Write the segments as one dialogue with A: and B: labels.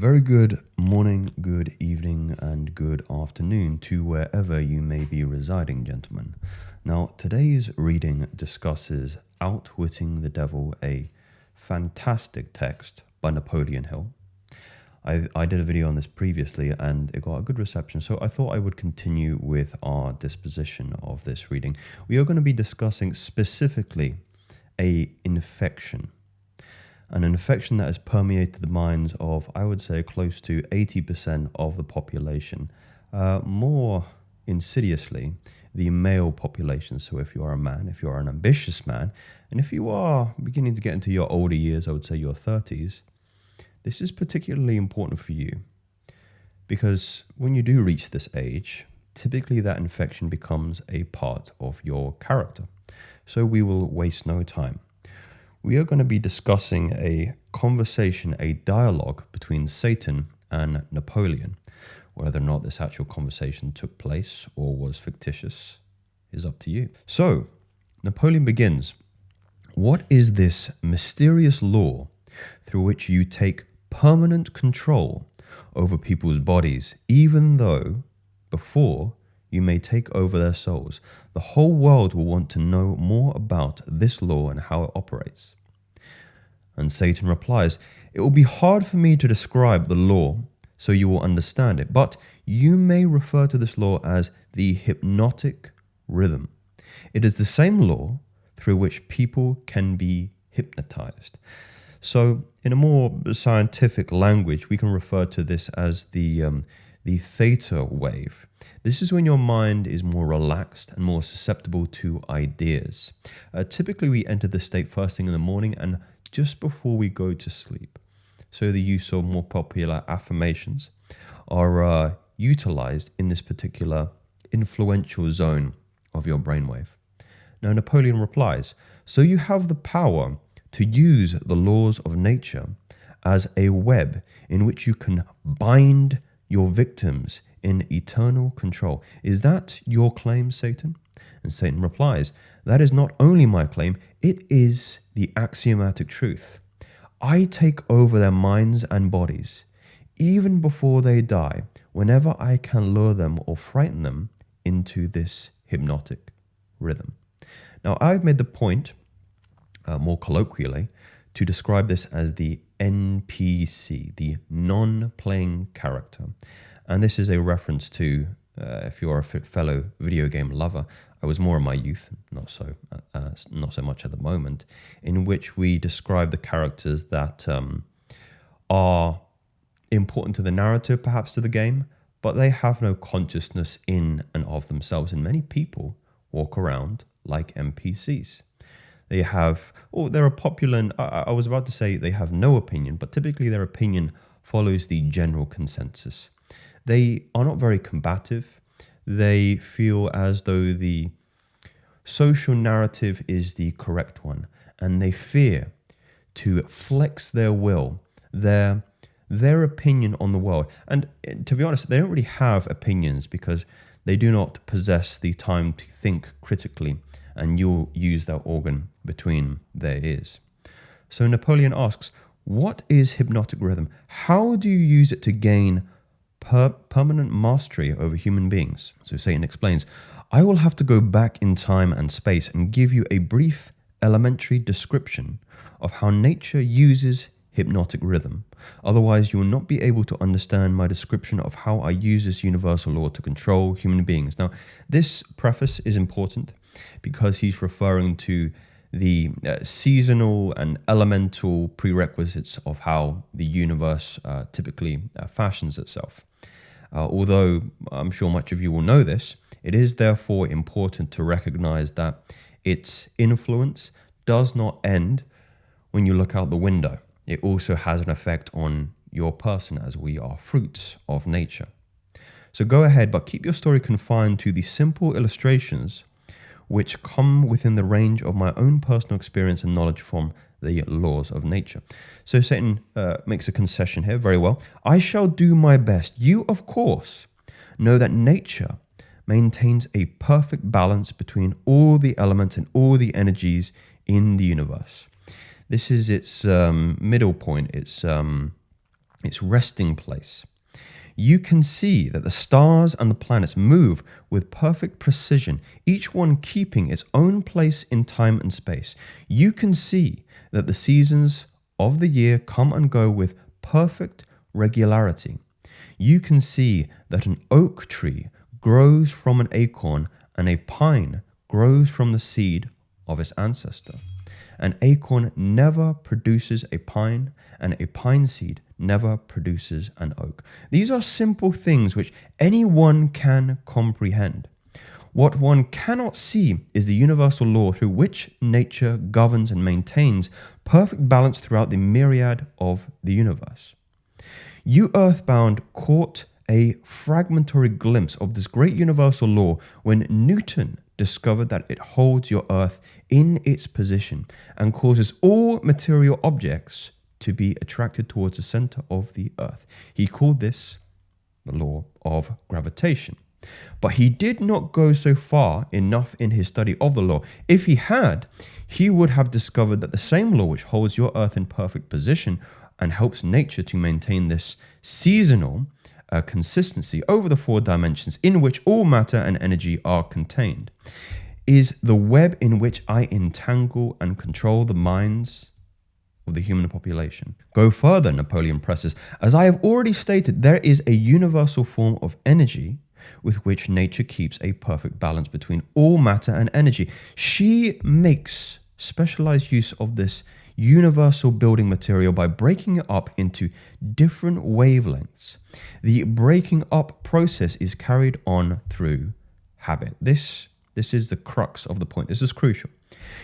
A: very good morning, good evening, and good afternoon to wherever you may be residing, gentlemen. Now, today's reading discusses Outwitting the Devil, a fantastic text by Napoleon Hill. I did a video on this previously and it got a good reception, so I thought I would continue with our disposition of this reading. We are going to be discussing specifically an infection that has permeated the minds of, I would say, close to 80% of the population. More insidiously, the male population. So if you are a man, if you are an ambitious man, and if you are beginning to get into your older years, I would say your 30s, this is particularly important for you. Because when you do reach this age, typically that infection becomes a part of your character. So we will waste no time. We are going to be discussing a conversation, a dialogue between Satan and Napoleon. Whether or not this actual conversation took place or was fictitious is up to you. So, Napoleon begins. What is this mysterious law through which you take permanent control over people's bodies, even though before you may take over their souls? The whole world will want to know more about this law and how it operates. And Satan replies, it will be hard for me to describe the law so you will understand it, but you may refer to this law as the hypnotic rhythm. It is the same law through which people can be hypnotized. So in a more scientific language, we can refer to this as the theta wave. This is when your mind is more relaxed and more susceptible to ideas. Typically, we enter this state first thing in the morning and just before we go to sleep. So the use of more popular affirmations are utilized in this particular influential zone of your brainwave. Now, Napoleon replies, so you have the power to use the laws of nature as a web in which you can bind your victims in eternal control. Is that your claim, Satan? And Satan replies, that is not only my claim, it is the axiomatic truth. I take over their minds and bodies, even before they die, whenever I can lure them or frighten them into this hypnotic rhythm. Now, I've made the point, more colloquially, to describe this as the NPC, the non-playing character. And this is a reference to, if you're a fellow video game lover, I was more in my youth, not so much at the moment, in which we describe the characters that are important to the narrative, perhaps to the game, but they have no consciousness in and of themselves. And many people walk around like NPCs. They have, they're a popular, and I was about to say they have no opinion, but typically their opinion follows the general consensus. They are not very combative. They feel as though the social narrative is the correct one, and they fear to flex their will, their opinion on the world. And to be honest, they don't really have opinions because they do not possess the time to think critically, and you'll use that organ between their ears. So Napoleon asks, what is hypnotic rhythm? How do you use it to gain permanent mastery over human beings? So Satan explains, I will have to go back in time and space and give you a brief elementary description of how nature uses hypnotic rhythm. Otherwise, you will not be able to understand my description of how I use this universal law to control human beings. Now, this preface is important because he's referring to the seasonal and elemental prerequisites of how the universe typically fashions itself. Although I'm sure much of you will know this, it is therefore important to recognize that its influence does not end when you look out the window. It also has an effect on your person, as we are fruits of nature. So go ahead, but keep your story confined to the simple illustrations which come within the range of my own personal experience and knowledge from the laws of nature. So Satan makes a concession here. Very well. I shall do my best. You, of course, know that nature maintains a perfect balance between all the elements and all the energies in the universe. This is its middle point, its its resting place. You can see that the stars and the planets move with perfect precision, each one keeping its own place in time and space. You can see that the seasons of the year come and go with perfect regularity. You can see that an oak tree grows from an acorn and a pine grows from the seed of its ancestor. An acorn never produces a pine, and a pine seed never produces an oak. These are simple things which anyone can comprehend. What one cannot see is the universal law through which nature governs and maintains perfect balance throughout the myriad of the universe. You earthbound caught a fragmentary glimpse of this great universal law when Newton discovered that it holds your earth in its position and causes all material objects to be attracted towards the center of the earth. He called this the law of gravitation. But he did not go so far enough in his study of the law. If he had, he would have discovered that the same law which holds your earth in perfect position and helps nature to maintain this seasonal consistency over the 4 dimensions in which all matter and energy are contained, is the web in which I entangle and control the minds of the human population. Go further, Napoleon presses. As I have already stated, there is a universal form of energy with which nature keeps a perfect balance between all matter and energy. She makes specialized use of this universal building material by breaking it up into different wavelengths. The breaking up process is carried on through habit. This is the crux of the point. This is crucial.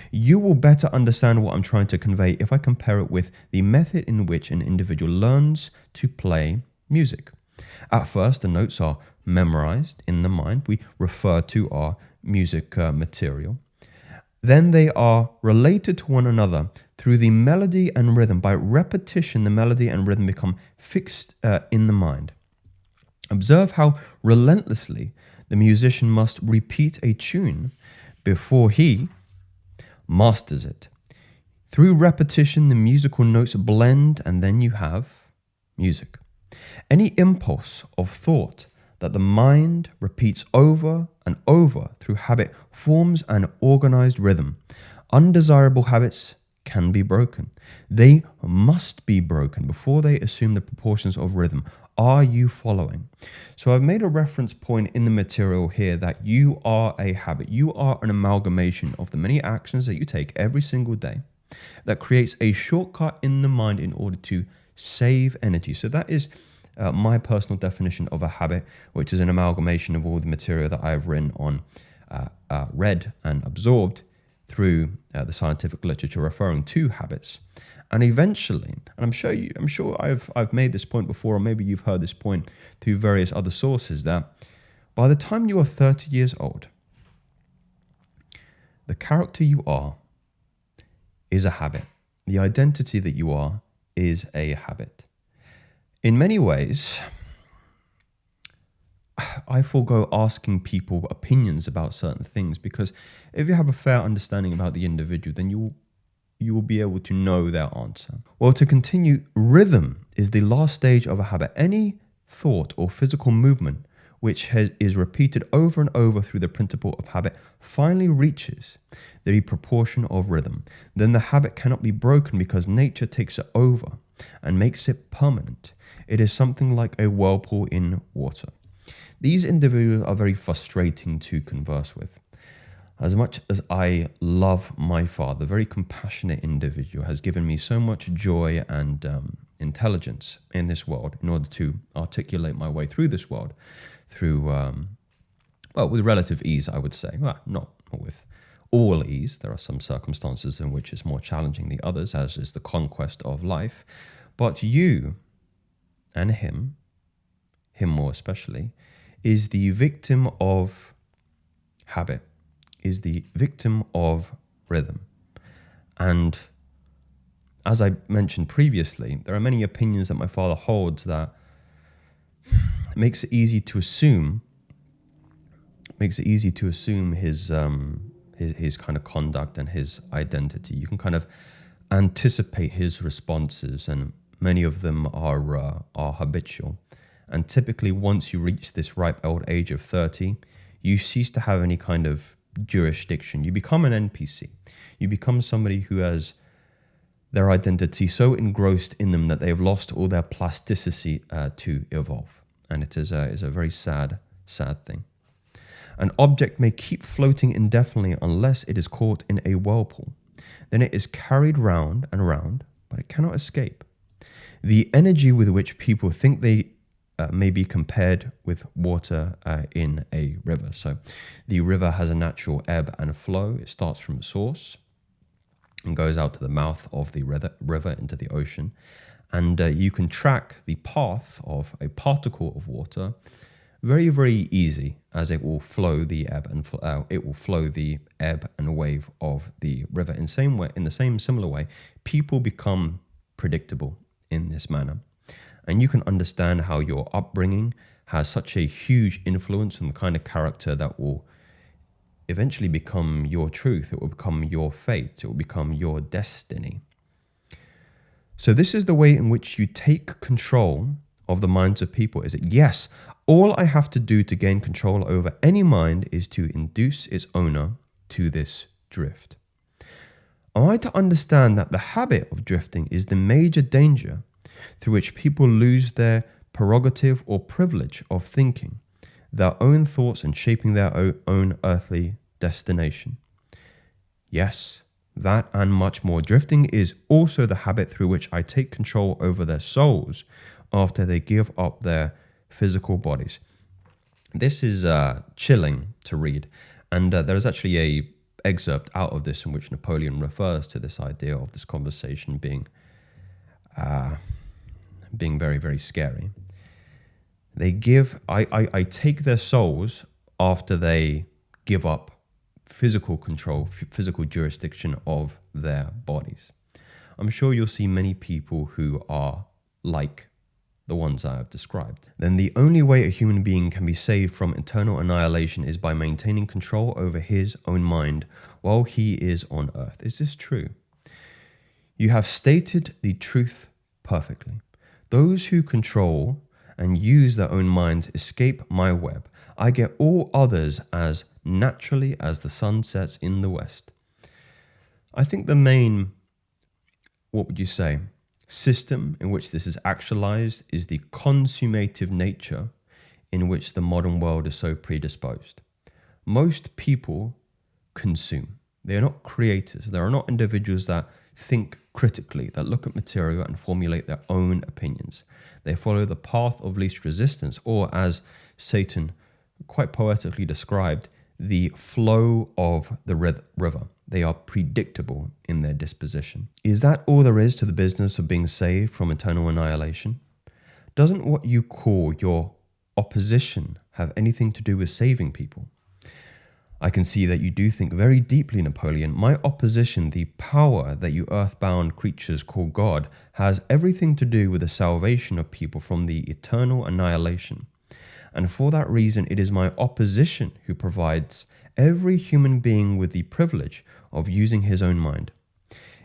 A: You will better understand what I'm trying to convey if I compare it with the method in which an individual learns to play music. At first, the notes are memorized in the mind. We refer to our music material. Then they are related to one another through the melody and rhythm. By repetition, the melody and rhythm become fixed in the mind. Observe how relentlessly the musician must repeat a tune before he masters it. Through repetition, the musical notes blend, and then you have music. Any impulse of thought that the mind repeats over and over through habit forms an organized rhythm. Undesirable habits can be broken. They must be broken before they assume the proportions of rhythm. Are you following? So I've made a reference point in the material here that you are a habit. You are an amalgamation of the many actions that you take every single day that creates a shortcut in the mind in order to save energy. So that is my personal definition of a habit, which is an amalgamation of all the material that I've written on, read and absorbed through the scientific literature referring to habits. And eventually, and I'm sure I've made this point before, or maybe you've heard this point through various other sources, that by the time you are 30 years old, the character you are is a habit. The identity that you are is a habit. In many ways, I forego asking people opinions about certain things, because if you have a fair understanding about the individual, then you will be able to know their answer. Well, to continue, rhythm is the last stage of a habit. Any thought or physical movement which is repeated over and over through the principle of habit finally reaches the proportion of rhythm. Then the habit cannot be broken because nature takes it over and makes it permanent. It is something like a whirlpool in water. These individuals are very frustrating to converse with. As much as I love my father, a very compassionate individual, has given me so much joy and intelligence in this world in order to articulate my way through this world through, with relative ease, I would say. Well, not with all ease. There are some circumstances in which it's more challenging than others, as is the conquest of life. But you and him more especially, is the victim of habit, is the victim of rhythm. And as I mentioned previously, there are many opinions that my father holds that makes it easy to assume his kind of conduct and his identity. You can kind of anticipate his responses and Many of them are habitual. And typically, once you reach this ripe old age of 30, you cease to have any kind of jurisdiction. You become an NPC. You become somebody who has their identity so engrossed in them that they have lost all their plasticity to evolve. And it is a very sad thing. An object may keep floating indefinitely unless it is caught in a whirlpool. Then it is carried round and round, but it cannot escape. The energy with which people think they may be compared with water in a river. So the river has a natural ebb and flow. It starts from a source and goes out to the mouth of the river into the ocean. And you can track the path of a particle of water very, very easy, as it will flow the ebb and it will flow the ebb and wave of the river. In the same similar way, people become predictable in this manner. And you can understand how your upbringing has such a huge influence on the kind of character that will eventually become your truth. It will become your fate. It will become your destiny. So this is the way in which you take control of the minds of people. Is it, yes, all I have to do to gain control over any mind is to induce its owner to this drift. Am I to understand that the habit of drifting is the major danger through which people lose their prerogative or privilege of thinking their own thoughts and shaping their own earthly destination? Yes, that and much more. Drifting is also the habit through which I take control over their souls after they give up their physical bodies. This is chilling to read, and there is actually a excerpt out of this in which Napoleon refers to this idea of this conversation being very, very scary. I take their souls after they give up physical control, physical jurisdiction of their bodies. I'm sure you'll see many people who are like the ones I have described. Then the only way a human being can be saved from eternal annihilation is by maintaining control over his own mind while he is on earth. Is this true? You have stated the truth perfectly. Those who control and use their own minds escape my web. I get all others as naturally as the sun sets in the west. I think the main, system in which this is actualized is the consummative nature in which the modern world is so predisposed. Most people consume. They are not creators. There are not individuals that think critically, that look at material and formulate their own opinions. They follow the path of least resistance, or as Satan quite poetically described, the flow of the river. They are predictable in their disposition. Is that all there is to the business of being saved from eternal annihilation? Doesn't what you call your opposition have anything to do with saving people? I can see that you do think very deeply, Napoleon. My opposition, the power that you earthbound creatures call God, has everything to do with the salvation of people from the eternal annihilation. And for that reason, it is my opposition who provides every human being with the privilege of using his own mind.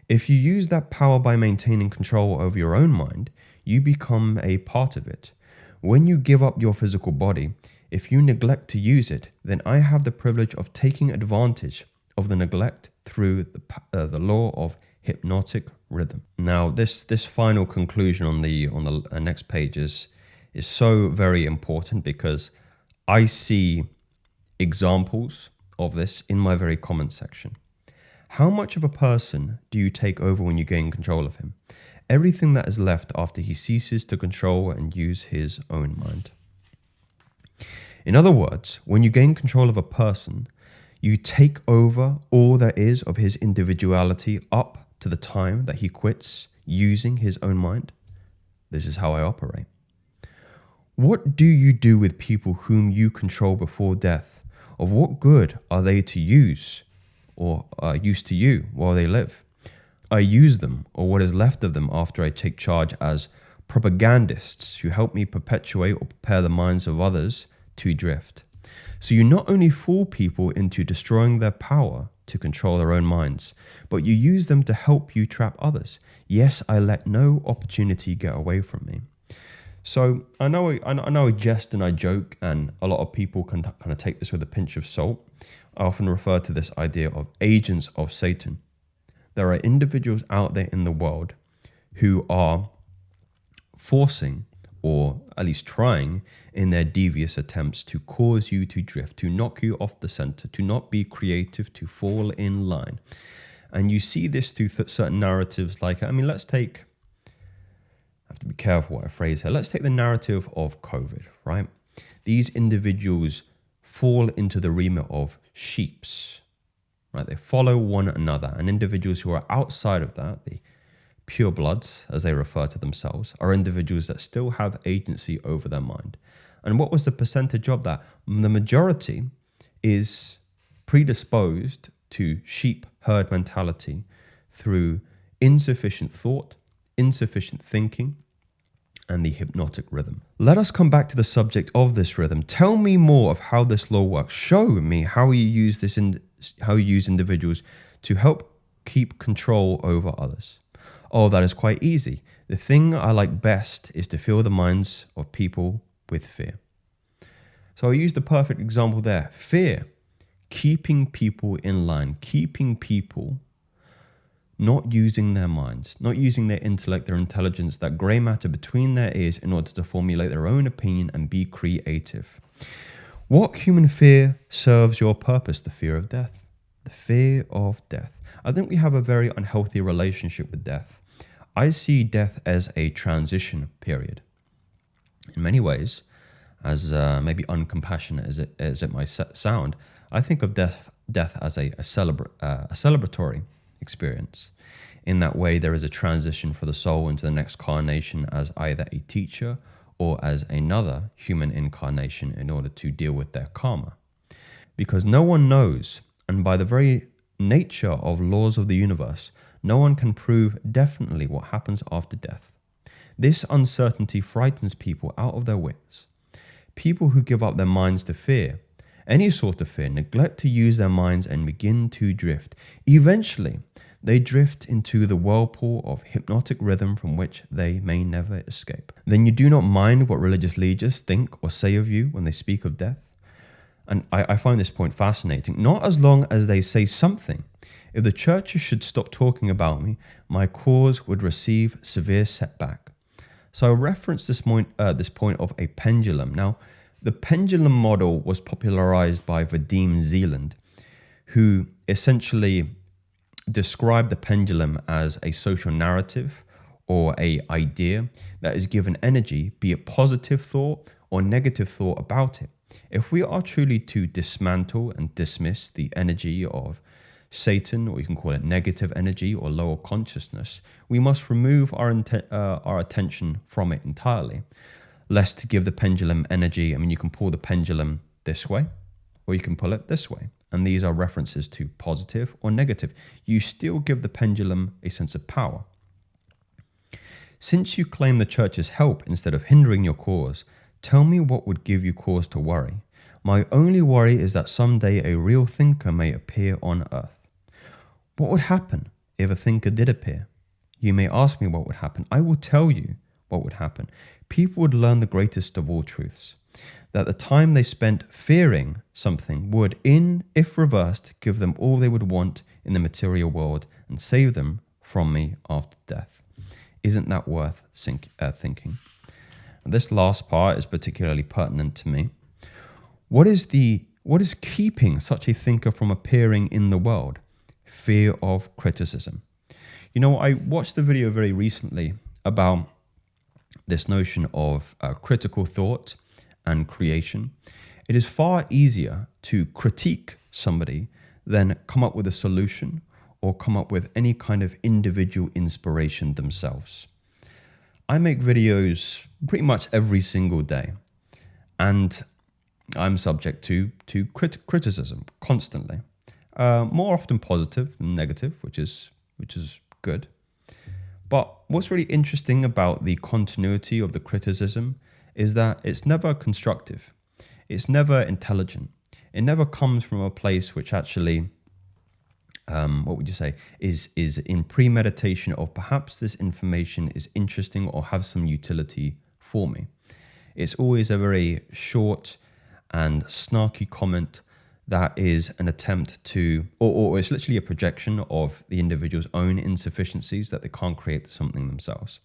A: If you use that power by maintaining control over your own mind, you become a part of it. When you give up your physical body, if you neglect to use it, then I have the privilege of taking advantage of the neglect through the law of hypnotic rhythm. Now, this final conclusion on the next page is so very important, because I see examples of this in my very comment section. How much of a person do you take over when you gain control of him? Everything that is left after he ceases to control and use his own mind. In other words, when you gain control of a person, you take over all there is of his individuality up to the time that he quits using his own mind. This is how I operate. What do you do with people whom you control before death? Of what good are they to use or are used to you while they live? I use them, or what is left of them after I take charge, as propagandists who help me perpetuate or prepare the minds of others to drift. So you not only fool people into destroying their power, to control their own minds, but you use them to help you trap others. Yes, I let no opportunity get away from me. So I know I jest and I joke, and a lot of people can kind of take this with a pinch of salt. I often refer to this idea of agents of Satan. There are individuals out there in the world who are forcing, or at least trying in their devious attempts, to cause you to drift, to knock you off the center, to not be creative, to fall in line. And you see this through certain narratives like, let's take, I have to be careful what I phrase here. Let's take the narrative of COVID, right? These individuals fall into the remit of sheeps, right? They follow one another, and individuals who are outside of that, the purebloods, as they refer to themselves, are individuals that still have agency over their mind. And what was the percentage of that? The majority is predisposed to sheep herd mentality through insufficient thought, insufficient thinking, and the hypnotic rhythm. Let us come back to the subject of this rhythm. Tell me more of how this law works. Show me how you use how you use individuals to help keep control over others. Oh, that is quite easy. The thing I like best is to fill the minds of people with fear. So I used the perfect example there. Fear. Keeping people in line. Keeping people not using their minds, not using their intellect, their intelligence, that grey matter between their ears in order to formulate their own opinion and be creative. What human fear serves your purpose? The fear of death. The fear of death. I think we have a very unhealthy relationship with death. I see death as a transition period. In many ways, as maybe uncompassionate as it might sound, I think of death as a celebratory experience. In that way, there is a transition for the soul into the next incarnation as either a teacher or as another human incarnation in order to deal with their karma. Because no one knows, and by the very nature of laws of the universe, no one can prove definitely what happens after death. This uncertainty frightens people out of their wits. People who give up their minds to fear, any sort of fear, neglect to use their minds and begin to drift. Eventually, they drift into the whirlpool of hypnotic rhythm from which they may never escape. Then you do not mind what religious leaders think or say of you when they speak of death. And I find this point fascinating. Not as long as they say something. If the churches should stop talking about me, my cause would receive severe setback. So I referenced this point of a pendulum. Now, the pendulum model was popularized by Vadim Zeland, who essentially described the pendulum as a social narrative or a idea that is given energy, be it positive thought or negative thought about it. If we are truly to dismantle and dismiss the energy of Satan, or you can call it negative energy or lower consciousness, we must remove our attention from it entirely. Lest to give the pendulum energy, you can pull the pendulum this way, or you can pull it this way. And these are references to positive or negative. You still give the pendulum a sense of power. Since you claim the church's help instead of hindering your cause, tell me what would give you cause to worry. My only worry is that someday a real thinker may appear on earth. What would happen if a thinker did appear? You may ask me what would happen. I will tell you what would happen. People would learn the greatest of all truths, that the time they spent fearing something would, if reversed, give them all they would want in the material world and save them from me after death. Isn't that worth thinking? And this last part is particularly pertinent to me. What is keeping such a thinker from appearing in the world? Fear of criticism. I watched a video very recently about this notion of critical thought and creation. It is far easier to critique somebody than come up with a solution or come up with any kind of individual inspiration themselves. I make videos pretty much every single day, and I'm subject to criticism constantly. More often positive than negative, which is good. But what's really interesting about the continuity of the criticism is that it's never constructive. It's never intelligent. It never comes from a place which actually what would you say, is in premeditation of perhaps this information is interesting or have some utility for me. It's always a very short and snarky comment that is an attempt to, or it's literally a projection of the individual's own insufficiencies that they can't create something themselves.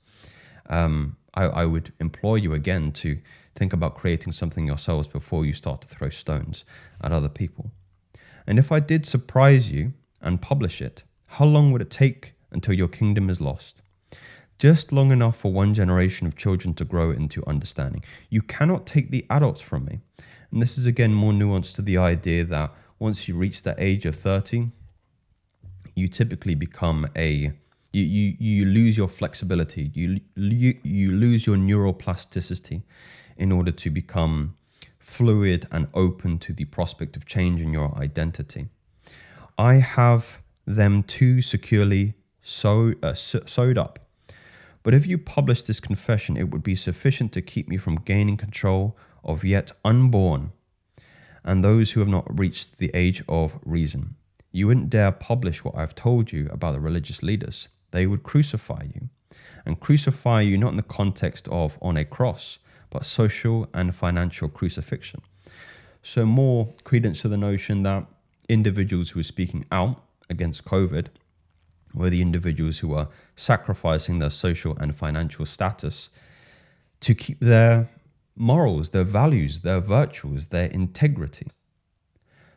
A: I would implore you again to think about creating something yourselves before you start to throw stones at other people. And if I did surprise you and publish it, how long would it take until your kingdom is lost? Just long enough for one generation of children to grow into understanding. You cannot take the adults from me. And this is again more nuanced to the idea that once you reach the age of 30, you typically become you lose your flexibility. You lose your neuroplasticity in order to become fluid and open to the prospect of change in your identity. I have them too securely sewed up. But if you publish this confession, it would be sufficient to keep me from gaining control of yet unborn and those who have not reached the age of reason. You wouldn't dare publish what I've told you about the religious leaders. They would crucify you, and crucify you not in the context of on a cross, but social and financial crucifixion. So more credence to the notion that individuals who are speaking out against COVID were the individuals who are sacrificing their social and financial status to keep their morals, their values, their virtues, their integrity.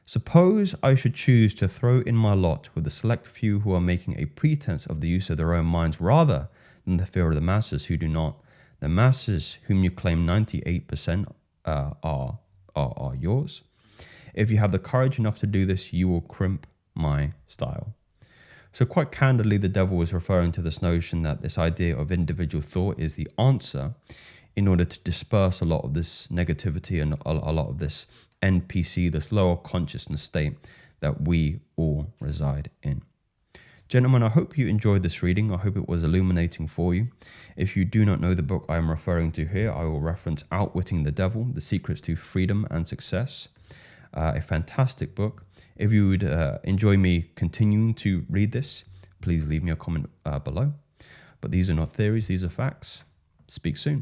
A: Suppose I should choose to throw in my lot with the select few who are making a pretense of the use of their own minds rather than the fear of the masses who do not. The masses whom you claim 98% are yours. If you have the courage enough to do this, you will crimp my style. So quite candidly, the devil was referring to this notion that this idea of individual thought is the answer in order to disperse a lot of this negativity and a lot of this NPC, this lower consciousness state that we all reside in. Gentlemen, I hope you enjoyed this reading. I hope it was illuminating for you. If you do not know the book I am referring to here, I will reference Outwitting the Devil, The Secrets to Freedom and Success. A fantastic book. If you would enjoy me continuing to read this, please leave me a comment below. But these are not theories, these are facts. Speak soon.